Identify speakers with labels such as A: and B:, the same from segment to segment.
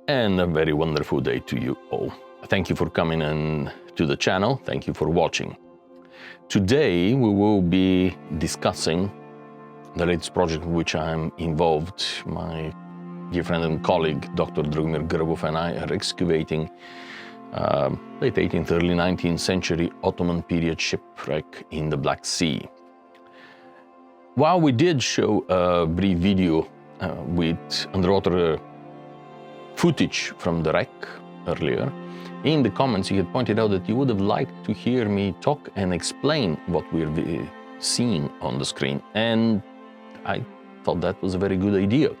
A: And a very wonderful day to you all. Thank you for coming in to the channel. Thank you for watching. Today we will be discussing the latest project in which I'm involved. My dear friend and colleague, Dr. Dragomir Grbov, and I are excavating late 18th, early 19th century Ottoman period shipwreck in the Black Sea. While we did show a brief video with underwater footage from the wreck earlier, in the comments you had pointed out that you would have liked to hear me talk and explain what we're seeing on the screen, and I thought that was a very good idea.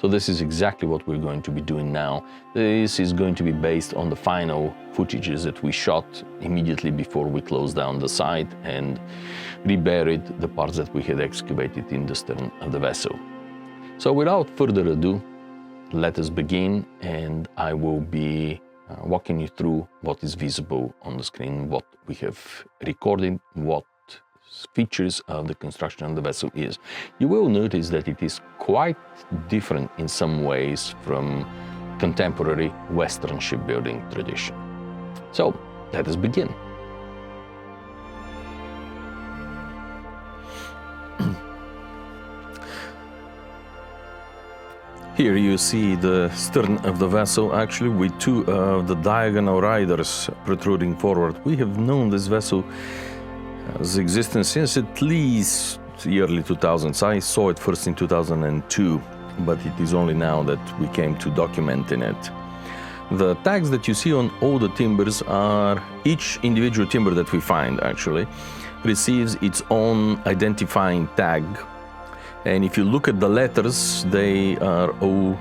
A: So this is exactly what we're going to be doing now. This is going to be based on the final footages that we shot immediately before we closed down the site and reburied the parts that we had excavated in the stern of the vessel. So without further ado, let us begin, and I will be walking you through what is visible on the screen, what we have recorded, what features of the construction of the vessel is. You will notice that it is quite different in some ways from contemporary Western shipbuilding tradition. So let us begin. Here you see the stern of the vessel, actually with two of the diagonal riders protruding forward. We have known this vessel has existence since at least the early 2000s. I saw it first in 2002, but it is only now that we came to documenting it. The tags that you see on all the timbers are, each individual timber that we find actually receives its own identifying tag. And if you look at the letters, they are all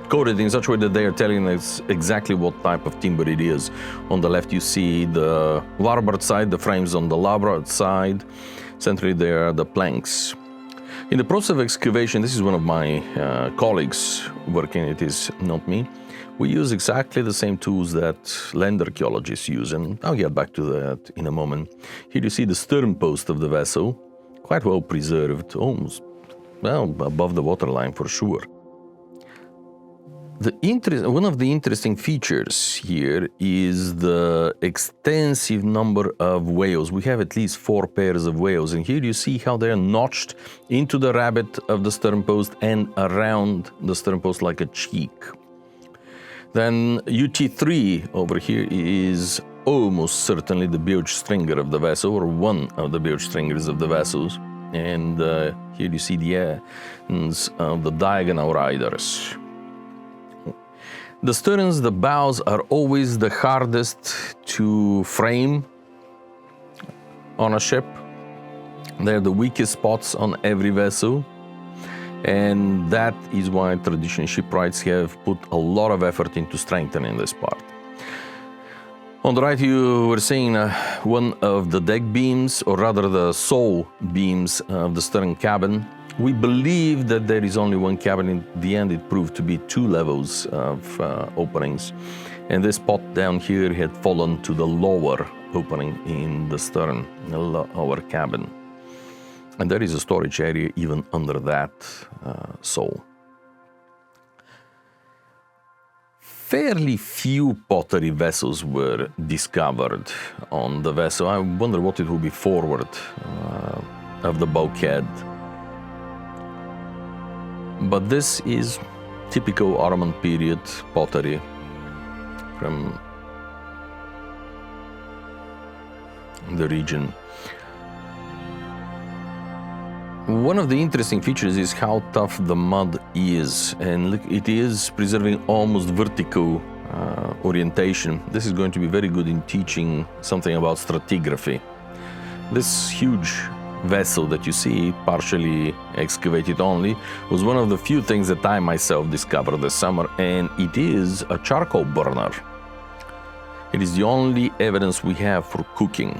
A: coded in such a way that they are telling us exactly what type of timber it is. On the left you see the larboard side, the frames on the larboard side. Centrally there are the planks. In the process of excavation, this is one of my colleagues working, it is not me. We use exactly the same tools that land archaeologists use, and I'll get back to that in a moment. Here you see the stern post of the vessel, quite well preserved, almost, well, above the waterline for sure. One of the interesting features here is the extensive number of whales. We have at least 4 pairs of whales, and here you see how they are notched into the rabbet of the stern post and around the stern post like a cheek. Then UT3 over here is almost certainly the bilge stringer of the vessel, or one of the bilge stringers of the vessels. And here you see the ends of the diagonal riders. The sterns, the bows are always the hardest to frame on a ship. They're the weakest spots on every vessel. And that is why traditional shipwrights have put a lot of effort into strengthening this part. On the right you were seeing one of the deck beams, or rather the sole beams of the stern cabin. We believe that there is only one cabin. In the end it proved to be 2 levels of openings. And this spot down here had fallen to the lower opening in the stern, the lower cabin. And there is a storage area even under that sole. Fairly few pottery vessels were discovered on the vessel. I wonder what it will be forward of the bulkhead. But this is typical Ottoman period pottery from the region. One of the interesting features is how tough the mud is, and look, it is preserving almost vertical orientation. This is going to be very good in teaching something about stratigraphy. This huge vessel that you see, partially excavated only, was one of the few things that I myself discovered this summer, and it is a charcoal burner. It is the only evidence we have for cooking.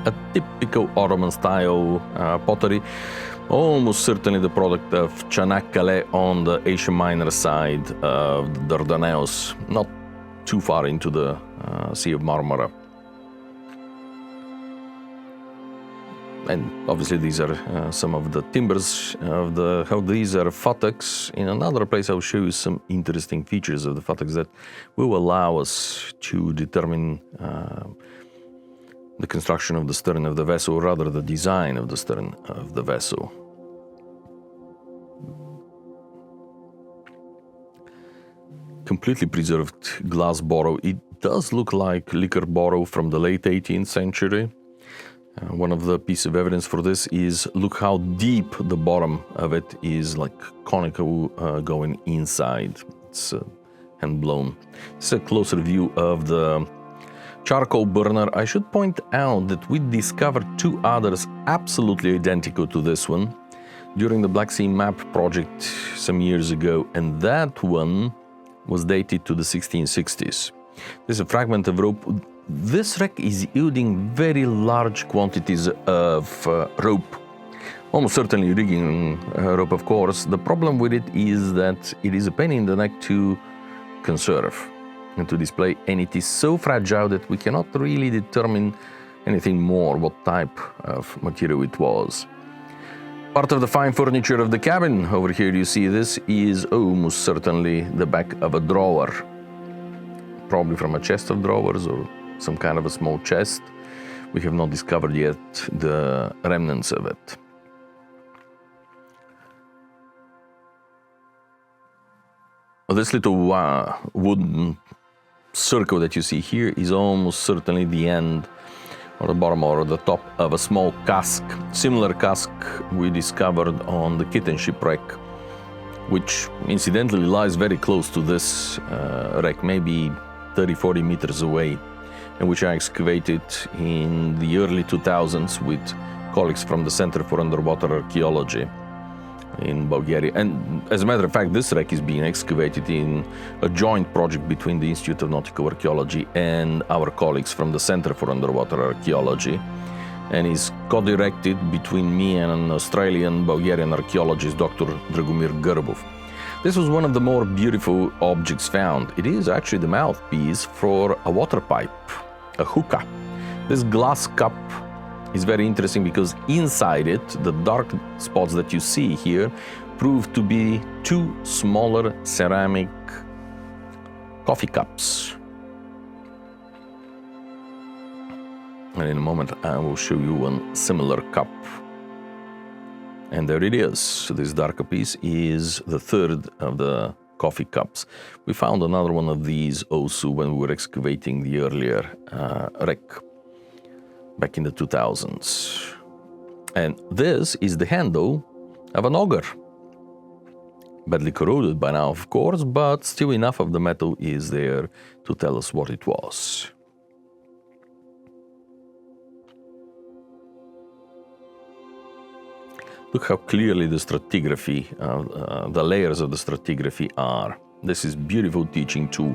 A: a typical Ottoman style pottery, almost certainly the product of Çanakkale on the Asia Minor side of the Dardanelles, not too far into the Sea of Marmara. And obviously these are some of the timbers of how these are fattaks. In another place I'll show you some interesting features of the fattaks that will allow us to determine the construction of the stern of the vessel, or rather the design of the stern of the vessel. Completely preserved glass bottle. It does look like liquor bottle from the late 18th century. One of the pieces of evidence for this is look how deep the bottom of it is, like conical going inside. It's hand blown. This is a closer view of the charcoal burner. I should point out that we discovered two others absolutely identical to this one during the Black Sea Map project some years ago, and that one was dated to the 1660s. There's a fragment of rope. This wreck is yielding very large quantities of rope, almost certainly rigging rope, of course. The problem with it is that it is a pain in the neck to conserve and to display, and it is so fragile that we cannot really determine anything more what type of material it was. Part of the fine furniture of the cabin, over here you see this, is almost certainly the back of a drawer, probably from a chest of drawers or some kind of a small chest. We have not discovered yet the remnants of it. This little wooden circle that you see here is almost certainly the end or the bottom or the top of a small cask. Similar cask we discovered on the Kitten shipwreck, which incidentally lies very close to this wreck, maybe 30-40 meters away, and which I excavated in the early 2000s with colleagues from the Center for Underwater Archaeology in Bulgaria. And as a matter of fact, this wreck is being excavated in a joint project between the Institute of Nautical Archaeology and our colleagues from the Center for Underwater Archaeology, and is co-directed between me and an Australian Bulgarian archaeologist, Dr. Dragomir Grbov. This was one of the more beautiful objects found. It is actually the mouthpiece for a water pipe, a hookah. This glass cup is very interesting because inside it, the dark spots that you see here prove to be two smaller ceramic coffee cups. And in a moment, I will show you one similar cup. And there it is. This darker piece is the third of the coffee cups. We found another one of these also when we were excavating the earlier wreck back in the 2000s. And this is the handle of an auger. Badly corroded by now, of course, but still enough of the metal is there to tell us what it was. Look how clearly the stratigraphy, the layers of the stratigraphy are. This is beautiful teaching too.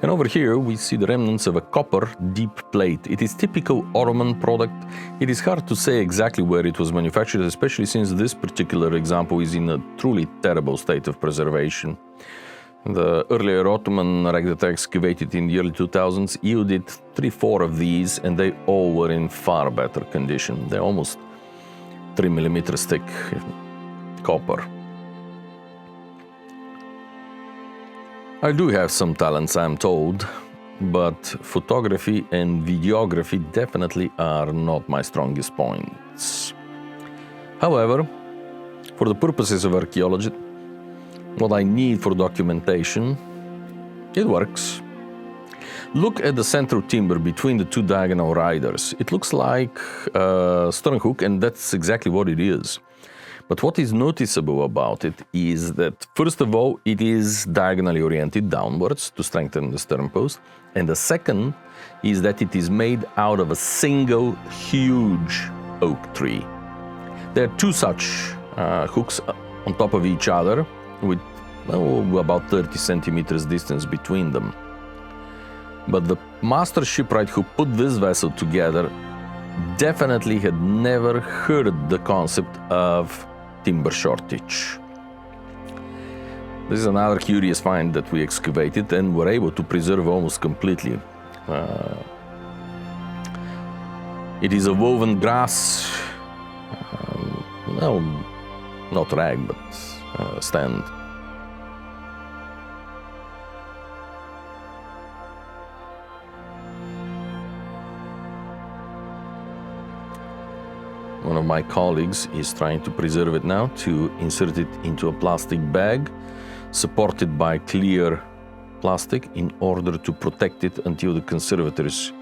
A: And over here we see the remnants of a copper deep plate. It is typical Ottoman product. It is hard to say exactly where it was manufactured, especially since this particular example is in a truly terrible state of preservation. The earlier Ottoman wreck that I excavated in the early 2000s yielded 3-4 of these, and they all were in far better condition. They're almost 3 millimeters thick copper. I do have some talents, I'm told, but photography and videography definitely are not my strongest points. However, for the purposes of archaeology, what I need for documentation, it works. Look at the central timber between the two diagonal riders. It looks like a stern hook, and that's exactly what it is. But what is noticeable about it is that, first of all, it is diagonally oriented downwards to strengthen the stern post. And the second is that it is made out of a single huge oak tree. There are two such hooks on top of each other with about 30 centimeters distance between them. But the master shipwright who put this vessel together definitely had never heard the concept of timber shortage. This is another curious find that we excavated and were able to preserve almost completely. It is a woven grass, no, not rag, but stand. One of my colleagues is trying to preserve it now, to insert it into a plastic bag, supported by clear plastic, in order to protect it until the conservators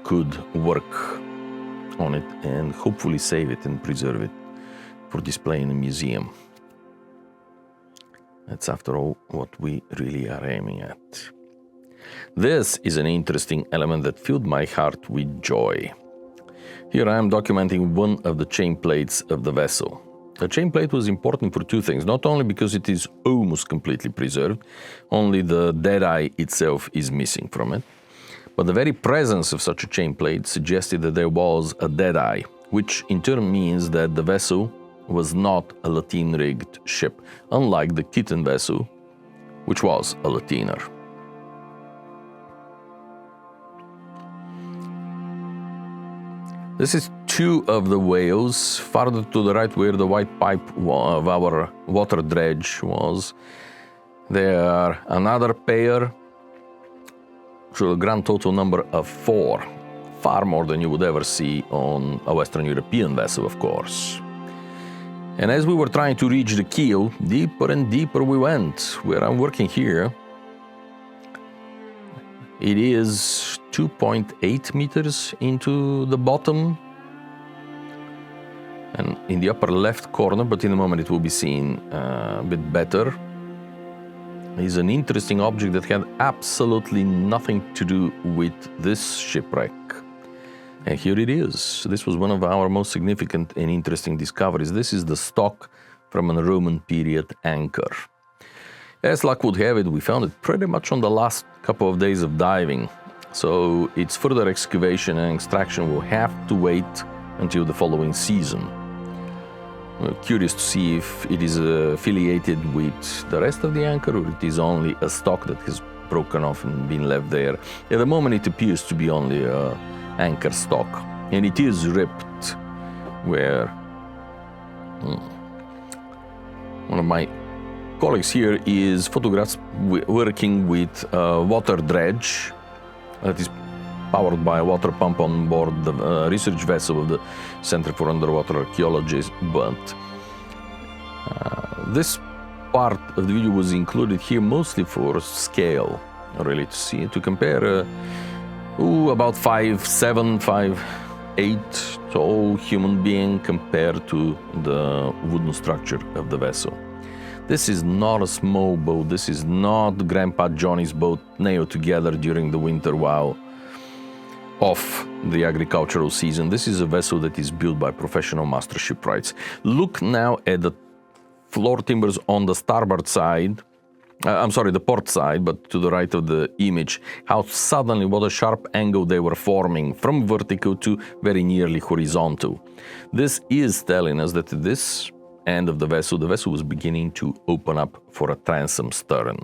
A: could work on it and hopefully save it and preserve it for display in a museum. That's, after all, what we really are aiming at. This is an interesting element that filled my heart with joy. Here I am documenting one of the chain plates of the vessel. The chain plate was important for two things, not only because it is almost completely preserved, only the deadeye itself is missing from it, but the very presence of such a chain plate suggested that there was a deadeye, which in turn means that the vessel was not a lateen-rigged ship, unlike the Kitten vessel, which was a lateener. This is two of the whales, farther to the right where the white pipe of our water dredge was. There are another pair, so a grand total number of 4, far more than you would ever see on a Western European vessel, of course. And as we were trying to reach the keel, deeper and deeper we went. Where I'm working here, it is 2.8 meters into the bottom, and in the upper left corner, but in a moment it will be seen a bit better, is an interesting object that had absolutely nothing to do with this shipwreck. And here it is. This was one of our most significant and interesting discoveries. This is the stock from a Roman period anchor. As luck would have it, we found it pretty much on the last couple of days of diving, so its further excavation and extraction will have to wait until the following season. We're curious to see if it is affiliated with the rest of the anchor, or it is only a stock that has broken off and been left there. At the moment it appears to be only an anchor stock, and it is ripped where one of my colleagues here is photographs working with a water dredge that is powered by a water pump on board the research vessel of the Center for Underwater Archaeology. But this part of the video was included here mostly for scale, really, to see, to compare about 5'7", 5'8" tall human being compared to the wooden structure of the vessel. This is not a small boat. This is not Grandpa Johnny's boat nailed together during the winter while off the agricultural season. This is a vessel that is built by professional master shipwrights. Look now at the floor timbers on the starboard side, the port side, but to the right of the image, how suddenly, what a sharp angle they were forming, from vertical to very nearly horizontal. This is telling us that at this end of the vessel was beginning to open up for a transom stern.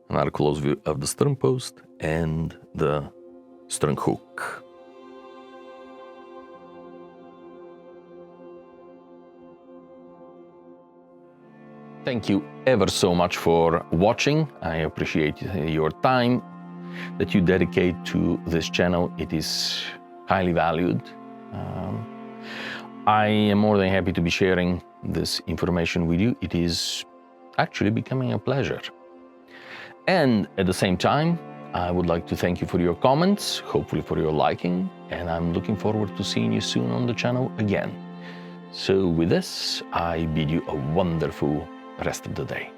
A: Another close view of the stern post and the stern hook. Thank you ever so much for watching. I appreciate your time that you dedicate to this channel. It is highly valued. I am more than happy to be sharing this information with you. It is actually becoming a pleasure. And at the same time, I would like to thank you for your comments, hopefully for your liking, and I'm looking forward to seeing you soon on the channel again. So with this, I bid you a wonderful rest of the day.